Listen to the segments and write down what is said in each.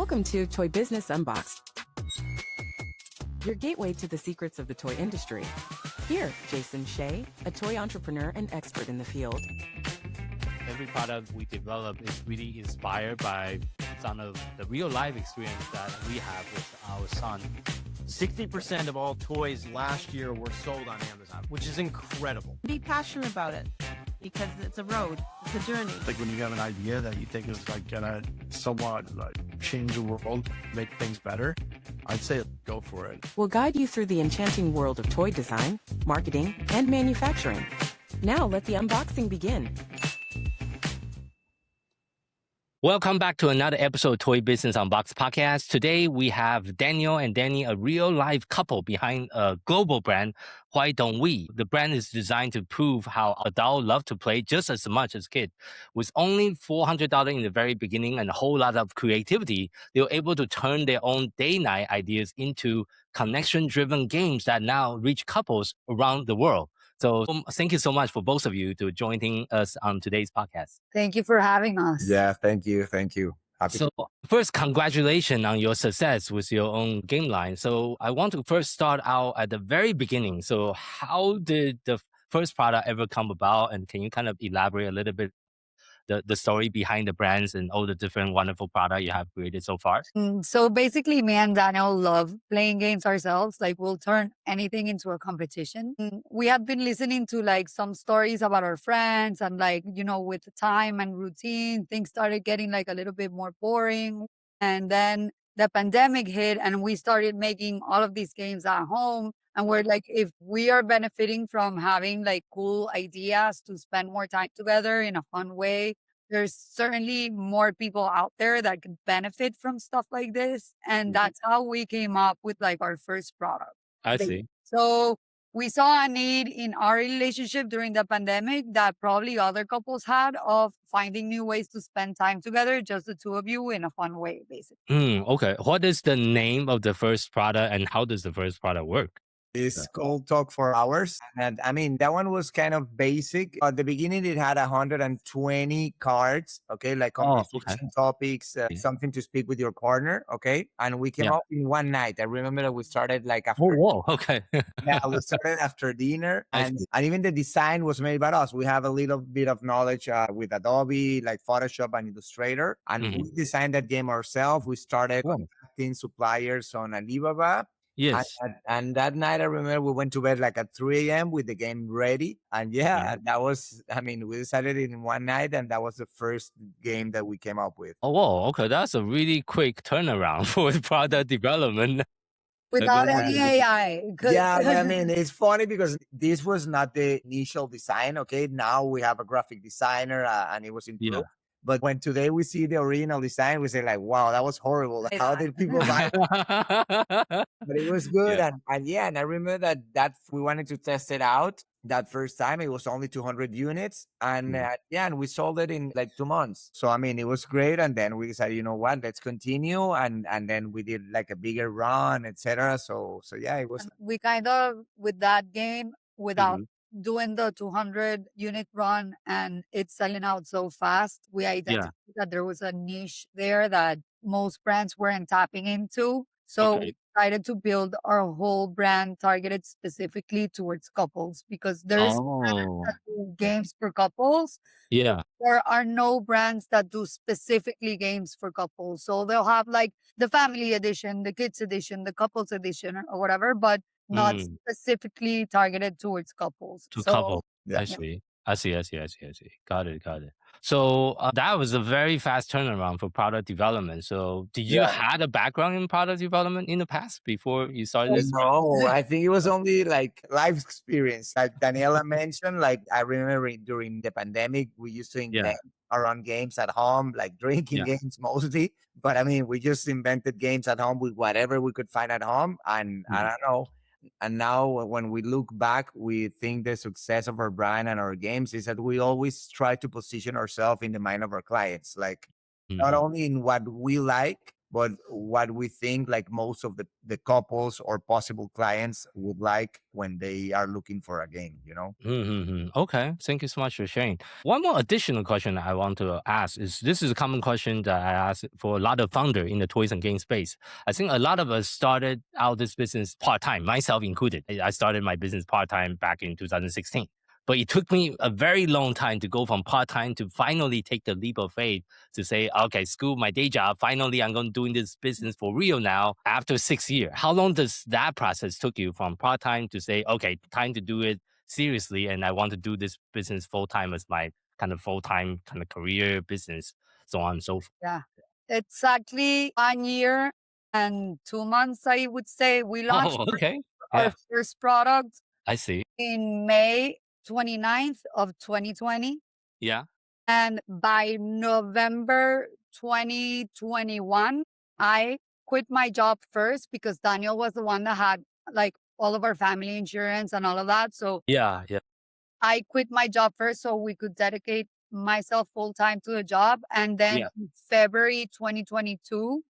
Welcome to Toy Business Unboxed, your gateway to the secrets of the toy industry. Here, Jason Shea, a toy entrepreneur and expert in the field. Every product we develop is really inspired by some of the real life experience that we have with our son. 60% of all toys last year were sold on Amazon, which is incredible. Be passionate about it because it's a road, it's a journey. Like when you have an idea that you think is like gonna somewhat like change the world, make things better, I'd say go for it. We'll guide you through the enchanting world of toy design, marketing, and manufacturing. Now let the unboxing begin. Welcome back to another episode of Toy Business Unboxed podcast. Today we have Daniel and Danny, a real life couple behind a global brand, Why Don't We? The brand is designed to prove how adults love to play just as much as kids. With only $400 in the very beginning and a whole lot of creativity, they were able to turn their own day-night ideas into connection-driven games that now reach couples around the world. So thank you so much for both of you to joining us on today's podcast. Thank you for having us. Yeah, thank you. Thank you. So first, congratulations on your success with your own game line. So I want to first start out at the very beginning. So how did the first product ever come about? And can you kind of elaborate a little bit the story behind the brands and all the different wonderful products you have created so far? So basically, me and Daniel love playing games ourselves. Like we'll turn anything into a competition. We had been listening to like some stories about our friends and like, with the time and routine, things started getting like a little bit more boring. And then the pandemic hit and we started making all of these games at home. And we're like, if we are benefiting from having like cool ideas to spend more time together in a fun way, there's certainly more people out there that could benefit from stuff like this. And that's how we came up with like our first product. I see. So we saw a need in our relationship during the pandemic that probably other couples had of finding new ways to spend time together, just the two of you in a fun way, basically. Okay. What is the name of the first product and how does the first product work? It's called Talk for Hours. And I mean, that one was kind of basic. At the beginning, it had 120 cards, okay? Like conversation topics, something to speak with your partner, okay? And we came up in one night. I remember that we started like after. Okay. Yeah, we started after dinner. And even the design was made by us. We have a little bit of knowledge with Adobe, like Photoshop and Illustrator. And we designed that game ourselves. We started contacting suppliers on Alibaba. Yes. And that night, I remember we went to bed like at 3 a.m. with the game ready. And that was, we decided it in one night and that was the first game that we came up with. Oh, wow. Okay. That's a really quick turnaround for product development. Without any AI. Yeah, but it's funny because this was not the initial design. Okay. Now we have a graphic designer and it was improved. Yeah. But when today we see the original design, we say like, wow, that was horrible. How did people buy it? But it was good. And I remember that we wanted to test it out that first time. It was only 200 units. And and we sold it in like 2 months. So, it was great. And then we decided, you know what, let's continue. And then we did like a bigger run, etc. So it was. We kind of, with that game, without doing the 200 unit run and it's selling out so fast, we identified that there was a niche there that most brands weren't tapping into. So we decided to build our whole brand targeted specifically towards couples because there's brands that do games for couples. Yeah. There are no brands that do specifically games for couples. So they'll have like the family edition, the kids edition, the couples edition or whatever, but not specifically targeted towards couples. Couple. I see. Got it. So that was a very fast turnaround for product development. So did you had a background in product development in the past before you started this? No, I think it was only like life experience. Like Daniella mentioned, like I remember during the pandemic, we used to invent our own games at home, like drinking games mostly. But we just invented games at home with whatever we could find at home. And I don't know. And now when we look back, we think the success of our brand and our games is that we always try to position ourselves in the mind of our clients, like not only in what we like, but what we think like most of the couples or possible clients would like when they are looking for a game, you know? Okay, thank you so much for sharing. One more additional question I want to ask is this is a common question that I ask for a lot of founder in the toys and game space. I think a lot of us started out this business part time, myself included. I started my business part time back in 2016. But it took me a very long time to go from part time to finally take the leap of faith to say, okay, screw my day job. Finally, I'm going to doing this business for real now after 6 years. How long does that process took you from part time to say, okay, time to do it seriously, and I want to do this business full time as my kind of full time kind of career business, so on and so forth. Yeah. Exactly 1 year and 2 months, I would say. We launched Oh, okay. our Yeah, first product I see. in May 29th of 2020. Yeah. And by November 2021, I quit my job first because Daniel was the one that had like all of our family insurance and all of that. So Yeah. Yeah. I quit my job first so we could dedicate myself full time to the job. And then Yeah. in February 2022,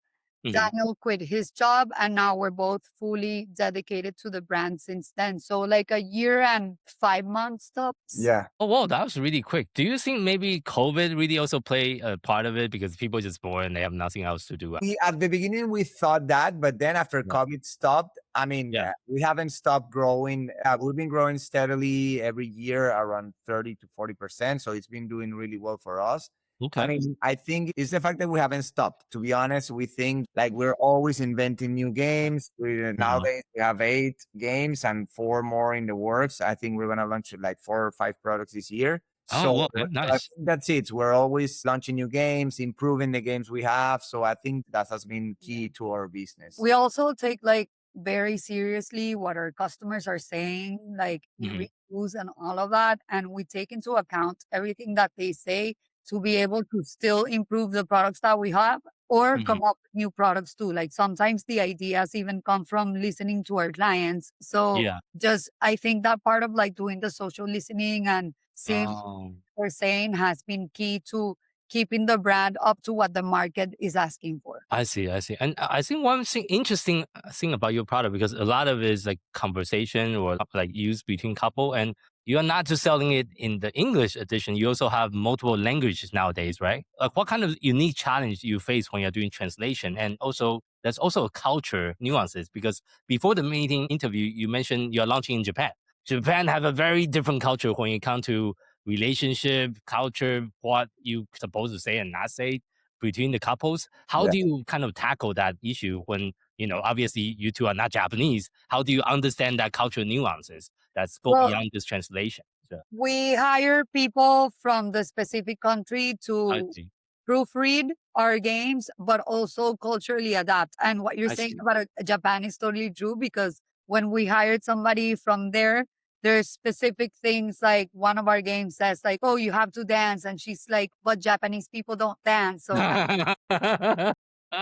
Mhm. Daniel quit his job, and now we're both fully dedicated to the brand since then. So like a year and 5 months tops. Yeah. Oh, wow, that was really quick. Do you think maybe COVID really also play a part of it because people just bored and they have nothing else to do? At the beginning, we thought that, but then after Yeah. COVID stopped, I mean, Yeah. we haven't stopped growing. We've been growing steadily every year around 30 to 40%. So it's been doing really well for us. I Okay. mean, I think it's the fact that we haven't stopped. To be honest, we think like we're always inventing new games. Nowadays we have 8 games and 4 more in the works. I think we're gonna launch like 4 or 5 products this year. Oh, So okay, I nice. think that's it. We're always launching new games, improving the games we have. So I think that has been key to our business. We also take like very seriously what our customers are saying, like Mhm. reviews and all of that. And we take into account everything that they say to be able to still improve the products that we have or Mhm. come up with new products too. Like sometimes the ideas even come from listening to our clients. So Yeah. just I think that part of like doing the social listening and seeing Oh. what we're saying has been key to keeping the brand up to what the market is asking for. I see, I see. And I think one thing interesting thing about your product, because a lot of it is like conversation or like used between couple, and you're not just selling it in the English edition, you also have multiple languages nowadays, right? Like what kind of unique challenge do you face when you're doing translation? And also there's also a culture nuances because before the meeting interview, you mentioned you're launching in Japan. Japan have a very different culture when it comes to relationship, culture, what you supposed to say and not say between the couples. How Yeah. do you kind of tackle that issue when, obviously you two are not Japanese? How do you understand that cultural nuances that's go Well, beyond this translation? So, we hire people from the specific country I to see. proofread our games, but also culturally adapt. And what you're I saying see. about Japan is totally true because when we hired somebody from there, there's specific things like one of our games says like, oh, you have to dance. And she's like, but Japanese people don't dance. So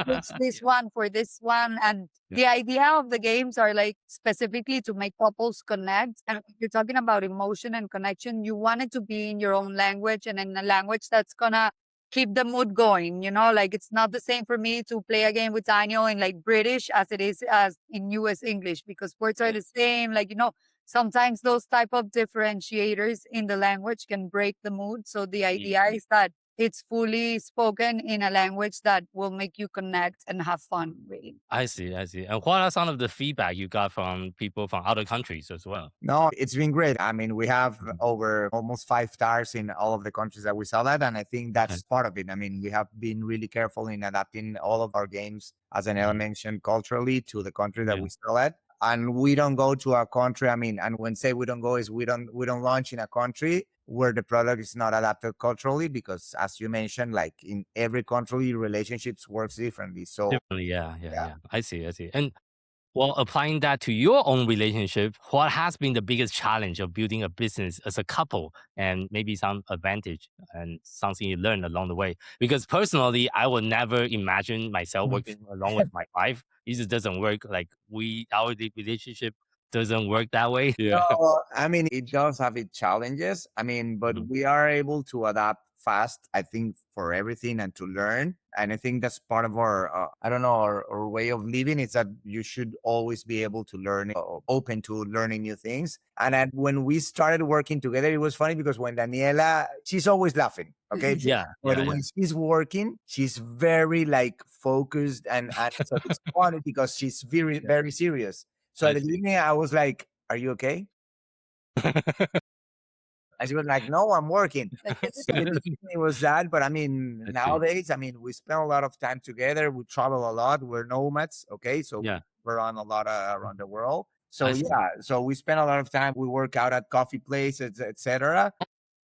fix this one for this one. And Yeah. the idea of the games are like specifically to make couples connect. And when you're talking about emotion and connection, you want it to be in your own language and in a language that's gonna keep the mood going, like it's not the same for me to play a game with Daniel in like British as it is as in US English because words are the same. Like, sometimes those type of differentiators in the language can break the mood. So the idea is that it's fully spoken in a language that will make you connect and have fun, really. I see, I see. And what are some of the feedback you got from people from other countries as well? No, it's been great. I mean, we have over almost 5 stars in all of the countries that we sell at, and I think that's part of it. I mean, we have been really careful in adapting all of our games, as Daniella mentioned, culturally to the country that Yeah. we sell at. And we don't go to a country. I mean, and when say we don't go is we don't launch in a country where the product is not adapted culturally because, as you mentioned, like in every country, relationships works differently. So Definitely, yeah. I see, I see. And well, applying that to your own relationship, what has been the biggest challenge of building a business as a couple and maybe some advantage and something you learned along the way? Because personally, I would never imagine myself working along with my wife. It just doesn't work. Like our relationship doesn't work that way. Yeah. No, I mean, it does have its challenges. I mean, but Mhm. we are able to adapt fast, I think, for everything and to learn. And I think that's part of our, I don't know, our way of living is that you should always be able to learn, open to learning new things. And when we started working together, it was funny because when Daniela, she's always laughing. Okay. Yeah. But Yeah. when she's working, she's very like focused and so it's funny because she's very, very serious. So I at the see. beginning, I was like, "Are you okay?" And she was like, "No, I'm working." Like, this is So at the beginning, it was that, but I mean, I see. nowadays, I mean, we spend a lot of time together. We travel a lot. We're nomads, okay? So Yeah. we're on a lot around the world. So I see. yeah, so we spend a lot of time. We work out at coffee places, etc.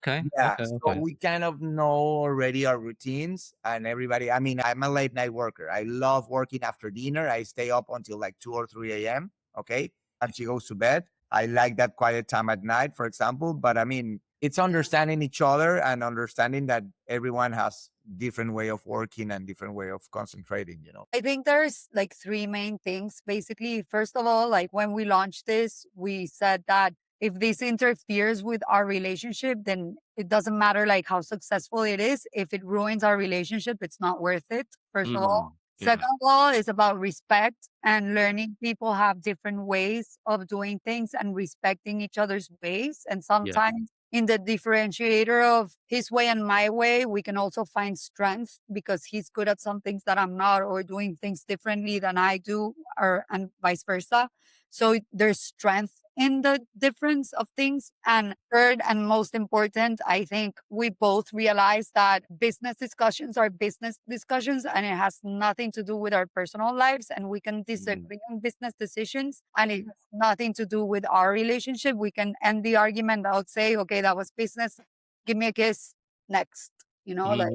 Okay. Yeah, Okay. so Okay. we kind of know already our routines and everybody. I mean, I'm a late night worker. I love working after dinner. I stay up until like 2 or 3 a.m. Okay. And she goes to bed. I like that quiet time at night, for example. But I mean, it's understanding each other and understanding that everyone has different way of working and different way of concentrating, you know. I think there's like three main things. Basically, first of all, like when we launched this, we said that if this interferes with our relationship, then it doesn't matter like how successful it is. If it ruins our relationship, it's not worth it. First of all. Yeah. Second of all, is about respect and learning people have different ways of doing things and respecting each other's ways. And sometimes in the differentiator of his way and my way, we can also find strength because he's good at some things that I'm not, or doing things differently than I do, or and vice versa. So there's strength in the difference of things. And third and most important, I think we both realize that business discussions are business discussions and it has nothing to do with our personal lives. And we can disagree on business decisions and it has nothing to do with our relationship. We can end the argument. I would say, okay, that was business. Give me a kiss. Next. You know, like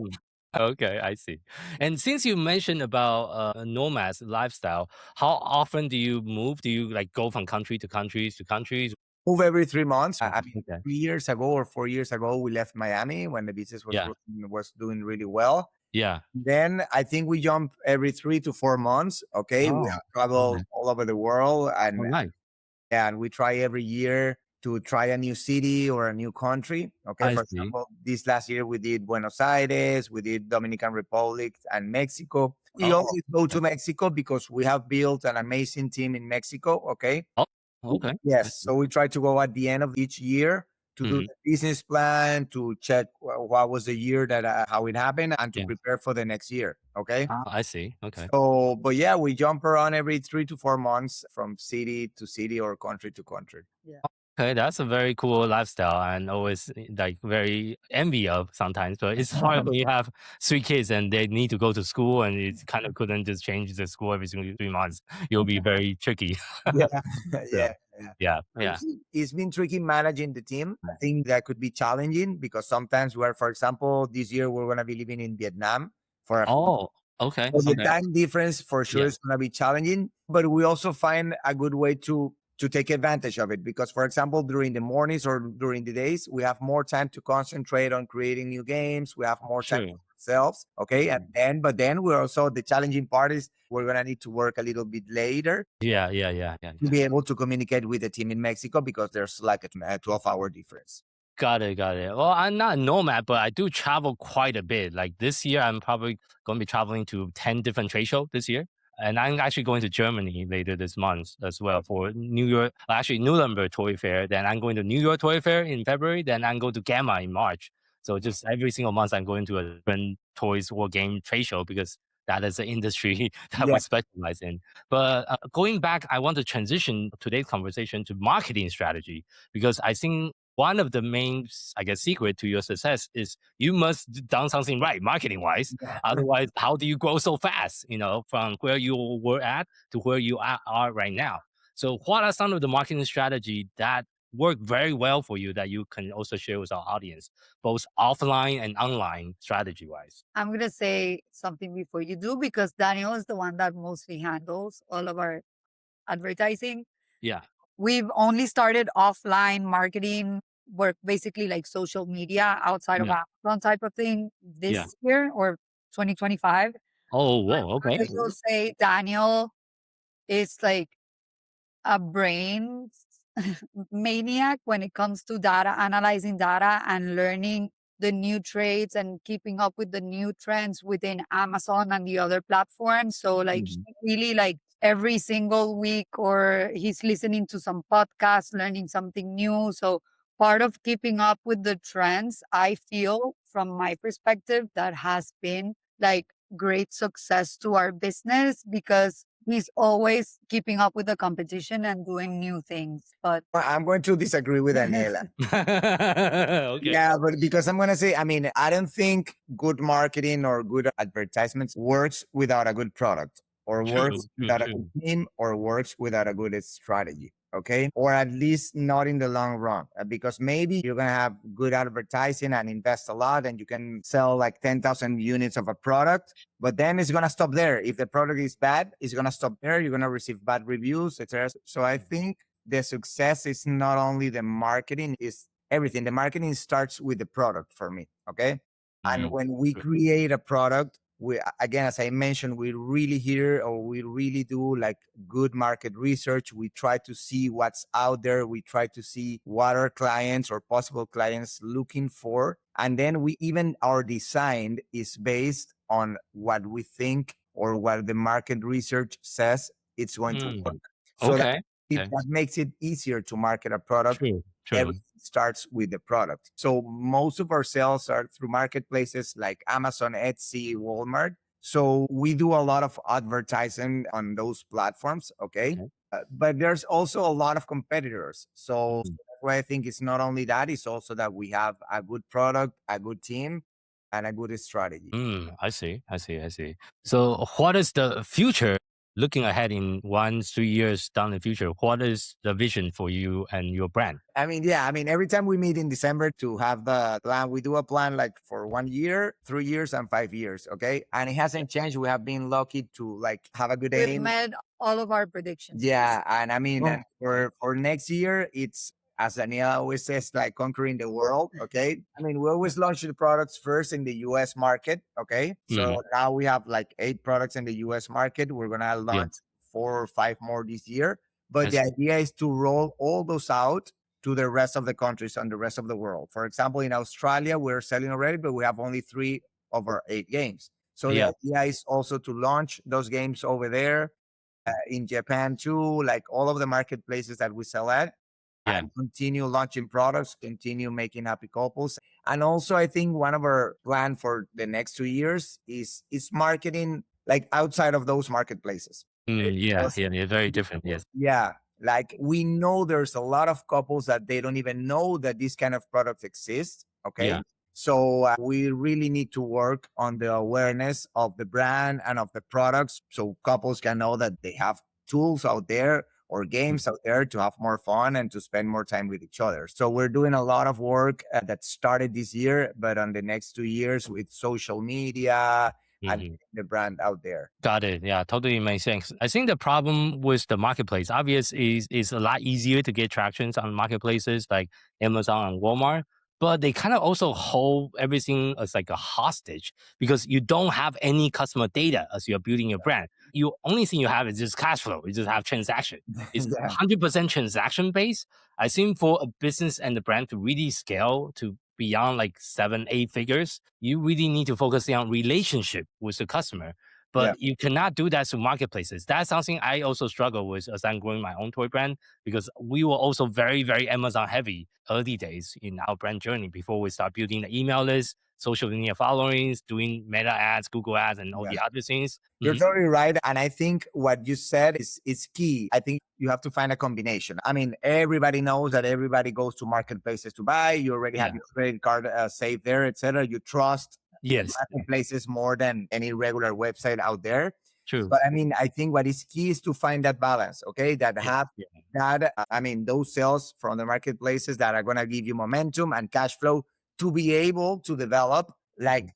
Okay, I see. And since you mentioned about nomads lifestyle, how often do you move? Do you like go from country to countries to countries? Move every 3 months. I mean, Okay. 3 years ago or 4 years ago, we left Miami when the business Yeah. was doing really well. Yeah. Then I think we jump every 3 to 4 months. Okay. We Oh, travel okay. all over the world Oh, nice. and we try every year to try a new city or a new country. Okay. I For see. example, this last year we did Buenos Aires, we did Dominican Republic and Mexico. We Oh, always go to Mexico because we have built an amazing team in Mexico. Okay. Oh, okay. I Yes. see. So we try to go at the end of each year to do Mhm. the business plan, to check what was the year that how it happened, and to Yeah. prepare for the next year. Okay. I see. Okay. So, but yeah, we jump around every 3 to 4 months from city to city or country to country. Okay, that's a very cool lifestyle and always like very envy of sometimes. But it's hard when you have 3 kids and they need to go to school and you kind of couldn't just change the school every single 3 months. You'll be very tricky. Yeah. So, Yeah. yeah. Yeah. It's been tricky managing the team. I think that could be challenging because sometimes we're, for example, this year we're going to be living in Vietnam for a Oh, okay. So the Okay. time difference for sure Yeah. is going to be challenging, but we also find a good way to take advantage of it because, for example, during the mornings or during the days, we have more time to concentrate on creating new games. We have more time Sure. for ourselves. Okay. But then we're also, the challenging part is we're going to need to work a little bit later Yeah. to be able to communicate with the team in Mexico because there's like a 12-hour difference. Got it. Well, I'm not a nomad, but I do travel quite a bit. Like this year, I'm probably going to be traveling to 10 different trade shows this year. And I'm actually going to Germany later this month as well for New York, actually Nuremberg Toy Fair. Then I'm going to New York Toy Fair in February. Then I'm going to Gamma in March. So just every single month, I'm going to a different toys or game trade show because that is the industry that Yeah. we specialize in. But going back, I want to transition today's conversation to marketing strategy because I think one of the main, I guess, secret to your success is you must done something right marketing wise. Otherwise, how do you grow so fast? From where you were at to where you are right now. So, what are some of the marketing strategy that work very well for you that you can also share with our audience, both offline and online strategy wise? I'm going to say something before you do because Daniel is the one that mostly handles all of our advertising. Yeah. We've only started offline marketing work, basically like social media outside of Yeah. Amazon type of thing this Yeah. year or 2025. Oh, whoa. Okay. I will say Daniel is like a brain maniac when it comes to data, analyzing data and learning the new trades and keeping up with the new trends within Amazon and the other platforms. So like he really like every single week or he's listening to some podcast, learning something new. So part of keeping up with the trends, I feel from my perspective, that has been like great success to our business because he's always keeping up with the competition and doing new things. But I'm going to disagree with Daniela. Okay. Yeah, but because I'm going to say, I mean, I don't think good marketing or good advertisements works without a good product or True, works true, without a true. good team or works without a good strategy. Okay. Or at least not in the long run, because maybe you're going to have good advertising and invest a lot and you can sell like 10,000 units of a product, but then it's going to stop there. If the product is bad, it's going to stop there. You're going to receive bad reviews, etc. So I think the success is not only the marketing, is everything. The marketing starts with the product for me. Okay. And when we True. create a product, we, again, as I mentioned, we really hear or we really do like good market research. We try to see what's out there. We try to see what our clients or possible clients looking for. And then we even our design is based on what we think or what the market research says it's going to work. So Okay. that makes it easier to market a product. True. True. Everything starts with the product. So most of our sales are through marketplaces like Amazon, Etsy, Walmart. So we do a lot of advertising on those platforms. Okay. But there's also a lot of competitors. So that's why I think it's not only that, it's also that we have a good product, a good team, and a good strategy. I see. So what is the future looking ahead in 1-3 years down the future? What is the vision for you and your brand? I mean, yeah, I mean, every time we meet in December to have the plan, we do a plan like for 1 year, 3 years, and 5 years. Okay. And it hasn't changed. We have been lucky to like have a good we've aim. met all of our predictions. Yeah. And I mean, and for next year, it's, as Daniela always says, like conquering the world. Okay. I mean, we always launch the products first in the US market. Okay. So now we have like 8 products in the US market. We're going to launch 4 or 5 more this year. But the idea is to roll all those out to the rest of the countries and the rest of the world. For example, in Australia, we're selling already, but we have only 3 of our 8 games. So the idea is also to launch those games over there. In Japan too, like all of the marketplaces that we sell at. And continue launching products, continue making happy couples. And also, I think one of our plan for the next 2 years is marketing like outside of those marketplaces. Yeah, very different. Yes. Yeah. Like we know there's a lot of couples that they don't even know that this kind of products exist. Okay. Yeah. So we really need to work on the awareness of the brand and of the products so couples can know that they have tools out there or games out there to have more fun and to spend more time with each other. So we're doing a lot of work that started this year, but on the next 2 years with social media and the brand out there. Got it. Yeah, totally makes sense. I think the problem with the marketplace, obviously, is a lot easier to get tractions on marketplaces like Amazon and Walmart, but they kind of also hold everything as like a hostage because you don't have any customer data as you're building your brand. You only thing you have is just cash flow. You just have transaction. It's 100% transaction based. I think for a business and the brand to really scale to beyond like 7-8 figures, you really need to focus on relationship with the customer. But you cannot do that through marketplaces. That's something I also struggle with as I'm growing my own toy brand because we were also very, very Amazon heavy early days in our brand journey before we start building the email list, social media followings, doing meta ads, Google ads, and all the other things. You're totally right. And I think what you said is key. I think you have to find a combination. I mean, everybody knows that everybody goes to marketplaces to buy. You already have your credit card saved there, etc. You trust marketplaces more than any regular website out there. True. But I mean, I think what is key is to find that balance, okay? That have that, I mean, those sales from the marketplaces that are going to give you momentum and cash flow to be able to develop like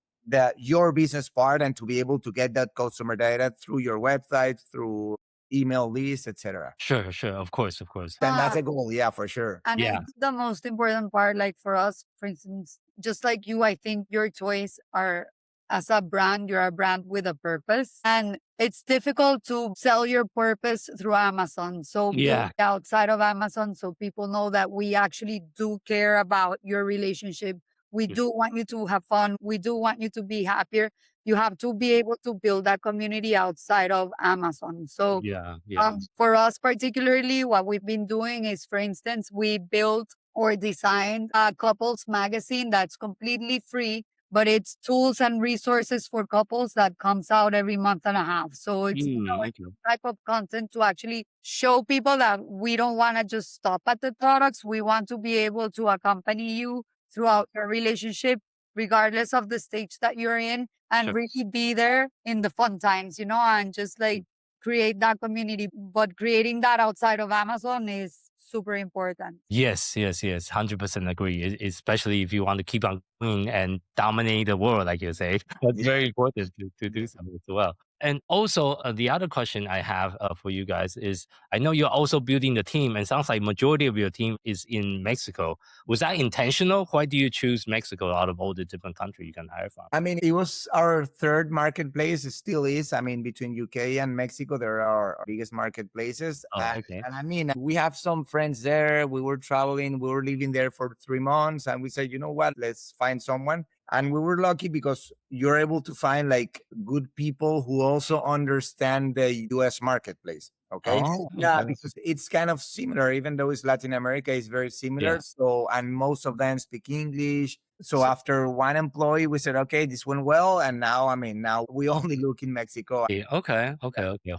your business part and to be able to get that customer data through your website, through email lists, etc. Sure. Of course. Then that's a goal, for sure. And I think the most important part, like for us, for instance, just like you, I think your toys are as a brand, you're a brand with a purpose. And it's difficult to sell your purpose through Amazon. So Yeah. outside of Amazon, so people know that we actually do care about your relationship. We do want you to have fun. We do want you to be happier. You have to be able to build that community outside of Amazon. So Yeah. Yeah. for us particularly, what we've been doing is, for instance, we built or designed a couples magazine that's completely free, but it's tools and resources for couples that comes out every month and a half. So it's Okay. type of content to actually show people that we don't want to just stop at the products. We want to be able to accompany you throughout your relationship, regardless of the stage that you're in, and Sure. really be there in the fun times, and just like create that community. But creating that outside of Amazon is super important. Yes, 100% agree. Especially if you want to keep on going and dominate the world, like you say, that's very important to do so as well. And also, the other question I have for you guys is, I know you're also building the team, and sounds like majority of your team is in Mexico. Was that intentional? Why do you choose Mexico out of all the different countries you can hire from? I mean, it was our third marketplace. It still is. I mean, between UK and Mexico, there are our biggest marketplaces. Oh, okay. And I mean, we have some friends there. We were traveling. We were living there for 3 months. And we said, you know what? Let's find someone. And we were lucky because you're able to find like good people who also understand the US marketplace. Okay. Oh, Yeah, okay. because it's kind of similar, even though it's Latin America, it's very similar. Yeah. So, and most of them speak English. So after one employee, we said, okay, this went well. And now, I mean, now we only look in Mexico. Okay.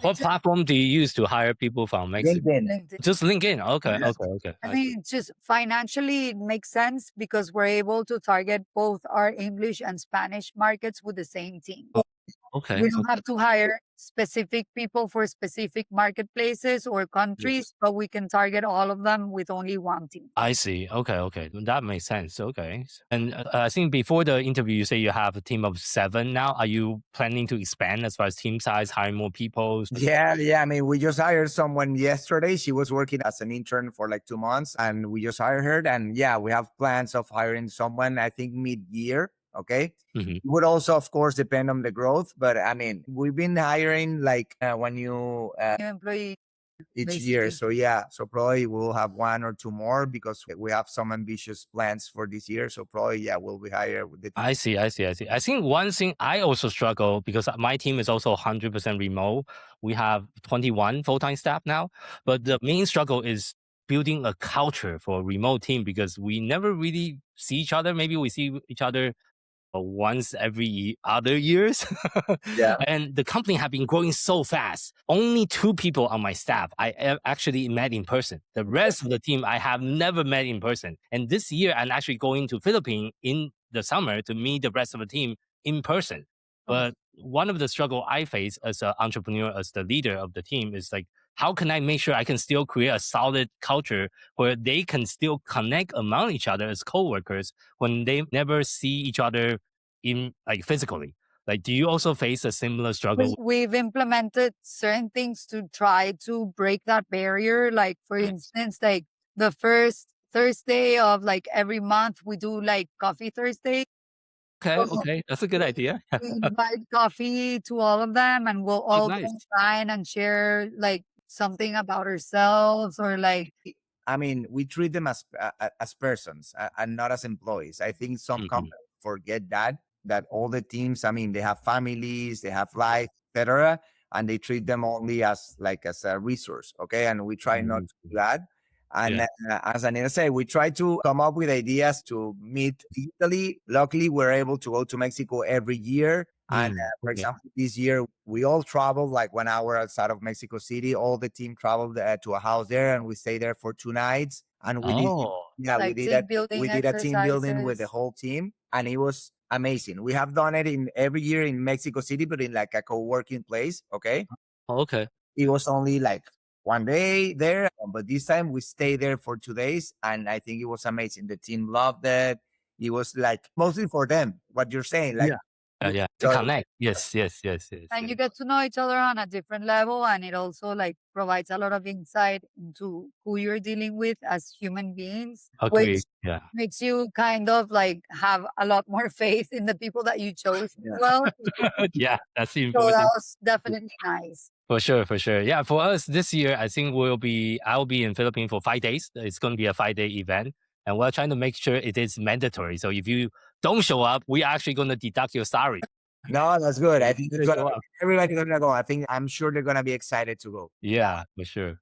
What platform do you use to hire people from Mexico? LinkedIn. Just LinkedIn. Okay. Yes. Okay. I mean, it's just financially it makes sense because we're able to target both our English and Spanish markets with the same team. Okay. We don't have to hire specific people for specific marketplaces or countries, but we can target all of them with only one team. I see. Okay. That makes sense. Okay. And I think before the interview, you say you have a team of 7 now. Are you planning to expand as far as team size, hire more people? Yeah. I mean, we just hired someone yesterday. She was working as an intern for like 2 months and we just hired her. And yeah, we have plans of hiring someone, I think mid-year. Okay. Mhm. It would also, of course, depend on the growth. But I mean, we've been hiring like when you New employee. each basically. year. So yeah, so probably we'll have 1 or 2 more because we have some ambitious plans for this year. So probably, yeah, we'll be higher with the I see. I think one thing I also struggle because my team is also 100% remote. We have 21 full-time staff now, but the main struggle is building a culture for a remote team because we never really see each other. Maybe we see each other once every other years. Yeah. And the company have been growing so fast. Only 2 people on my staff I actually met in person. The rest of the team I have never met in person. And this year I'm actually going to Philippines in the summer to meet the rest of the team in person. But one of the struggle I face as an entrepreneur, as the leader of the team, is like, how can I make sure I can still create a solid culture where they can still connect among each other as coworkers when they never see each other in like physically? Like, do you also face a similar struggle? We've implemented certain things to try to break that barrier. Like, for instance, like the first Thursday of like every month, we do like Coffee Thursday. Okay, that's a good idea. We invite coffee to all of them and we'll all nice. combine and share like something about ourselves or like I mean, we treat them as persons and not as employees. I think some companies forget that all the teams, I mean, they have families, they have life, etc., and they treat them only as a resource. Okay, and we try not to do that. And as Daniella said, we try to come up with ideas to meet digitally. Luckily, we're able to go to Mexico every year. And for example, this year we all traveled like 1 hour outside of Mexico City. All the team traveled to a house there, and we stayed there for 2 nights. And we like did a team building with the whole team, and it was amazing. We have done it in every year in Mexico City, but in like a co-working place. Okay. Okay. It was only like 1 day there, but this time we stayed there for 2 days, and I think it was amazing. The team loved it. It was like mostly for them. What you're saying, like Yeah. To So- connect. Yes. And you get to know each other on a different level, and it also like provides a lot of insight into who you're dealing with as human beings, Agree. which Yeah. makes you kind of like have a lot more faith in the people that you chose as Yeah. well. Yeah. That's So that important. was definitely nice. For sure. Yeah, for us this year, I think I'll be in Philippines for 5 days. It's going to be a 5-day event, and we're trying to make sure it is mandatory. So if you don't show up, we're actually going to deduct your salary. No, that's good. I think Show up. everybody's gonna go. I'm sure they're gonna be excited to go. Yeah, for sure.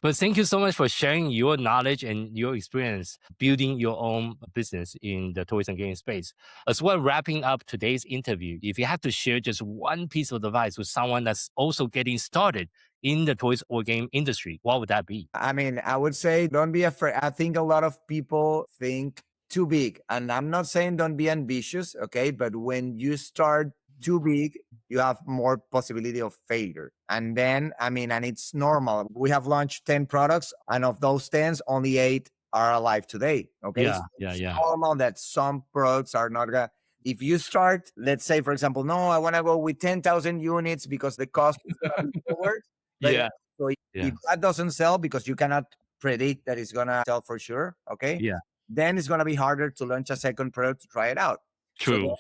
But thank you so much for sharing your knowledge and your experience building your own business in the toys and game space. As well, wrapping up today's interview, if you have to share just one piece of advice with someone that's also getting started in the toys or game industry, what would that be? I mean, I would say don't be afraid. I think a lot of people think too big, and I'm not saying don't be ambitious, okay? But when you start too big, you have more possibility of failure. And then, I mean, and it's normal. We have launched 10 products, and of those 10, only 8 are alive today. Okay. Yeah, So yeah, it's yeah. normal that some products are not gonna. If you start, let's say, for example, no, I want to go with 10,000 units because the cost is gonna be lower. But Yeah, so yeah. if that doesn't sell because you cannot predict that it's gonna sell for sure, okay? Yeah. Then it's gonna be harder to launch a second product to try it out. True.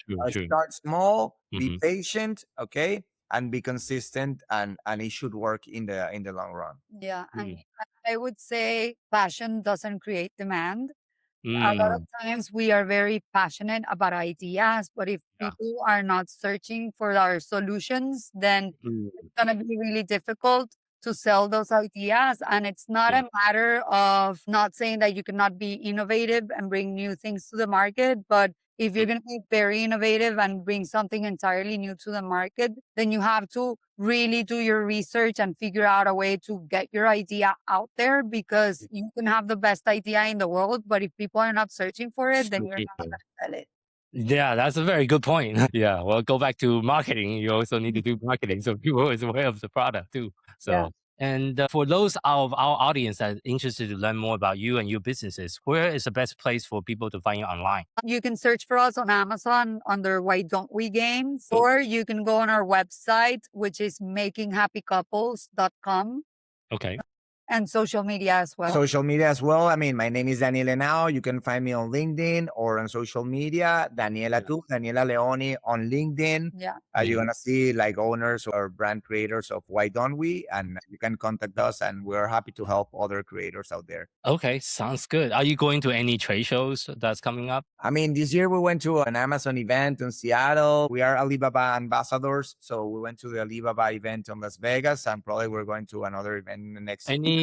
Start small, be Mhm. patient, okay, and be consistent, and it should work in the long run. Yeah. And Mm. I would say passion doesn't create demand. A lot of Mm. times we are very passionate about ideas, but if Yeah. people are not searching for our solutions, then Mm. it's going to be really difficult to sell those ideas. And it's not Yeah. a matter of not saying that you cannot be innovative and bring new things to the market, but if you're going to be very innovative and bring something entirely new to the market, then you have to really do your research and figure out a way to get your idea out there, because you can have the best idea in the world, but if people are not searching for it, then you're not going to sell it. Yeah, that's a very good point. Yeah, well, go back to marketing. You also need to do marketing so people is aware of the product too. So, Yeah. and for those of our audience that are interested to learn more about you and your businesses, where is the best place for people to find you online? You can search for us on Amazon under Why Don't We Games, or you can go on our website, which is makinghappycouples.com, Okay. and social media as well. Social media as well. I mean, my name is Daniella now. You can find me on LinkedIn or on social media. Daniella too, Daniella Leoni on LinkedIn. Yeah. You're gonna see like owners or brand creators of Why Don't We, and you can contact us, and we're happy to help other creators out there. Okay, sounds good. Are you going to any trade shows that's coming up? I mean, this year we went to an Amazon event in Seattle. We are Alibaba ambassadors, so we went to the Alibaba event in Las Vegas, and probably we're going to another event in the next. Any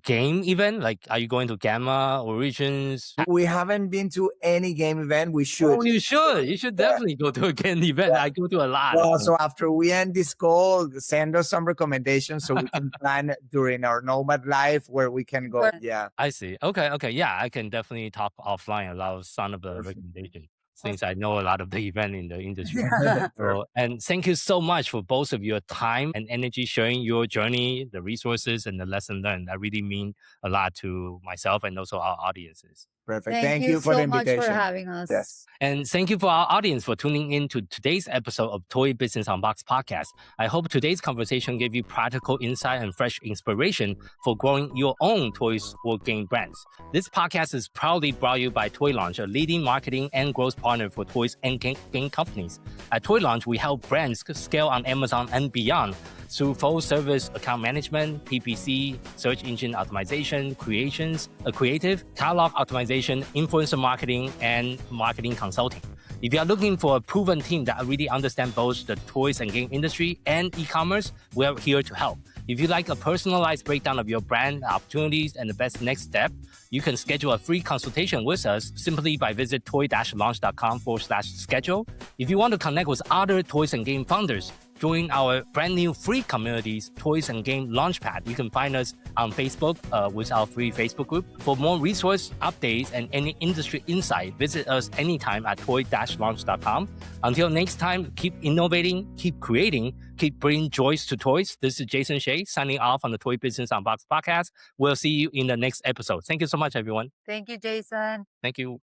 game event? Like, are you going to Gamma, Origins? We haven't been to any game event. We should. Oh, you should. You should definitely go to a game event. I go to a lot. Well, so after we end this call, send us some recommendations so we can plan during our Nomad live where we can go. Sure. Yeah. I see. Okay. Yeah, I can definitely talk offline about some of the Perfect. recommendation since I know a lot of the event in the industry. Yeah. So, and thank you so much for both of your time and energy sharing your journey, the resources and the lesson learned. That really mean a lot to myself and also our audiences. Perfect. Thank you for so the much invitation. for having us. Yes. And thank you for our audience for tuning in to today's episode of Toy Business Unboxed podcast. I hope today's conversation gave you practical insight and fresh inspiration for growing your own toys or game brands. This podcast is proudly brought to you by Toy Launch, a leading marketing and growth partner for toys and game companies. At Toy Launch, we help brands scale on Amazon and beyond through full service account management, PPC, search engine optimization, creative, catalog optimization, influencer marketing, and marketing consulting. If you are looking for a proven team that really understands both the toys and game industry and e-commerce, we are here to help. If you like a personalized breakdown of your brand opportunities and the best next step, you can schedule a free consultation with us simply by visit toy-launch.com/schedule. If you want to connect with other toys and game founders, join our brand new free communities, Toys and Game Launchpad. You can find us on Facebook with our free Facebook group. For more resource updates and any industry insight, visit us anytime at toy-launch.com. Until next time, keep innovating, keep creating, keep bringing joys to toys. This is Jason Shea signing off on the Toy Business Unboxed podcast. We'll see you in the next episode. Thank you so much, everyone. Thank you, Jason. Thank you.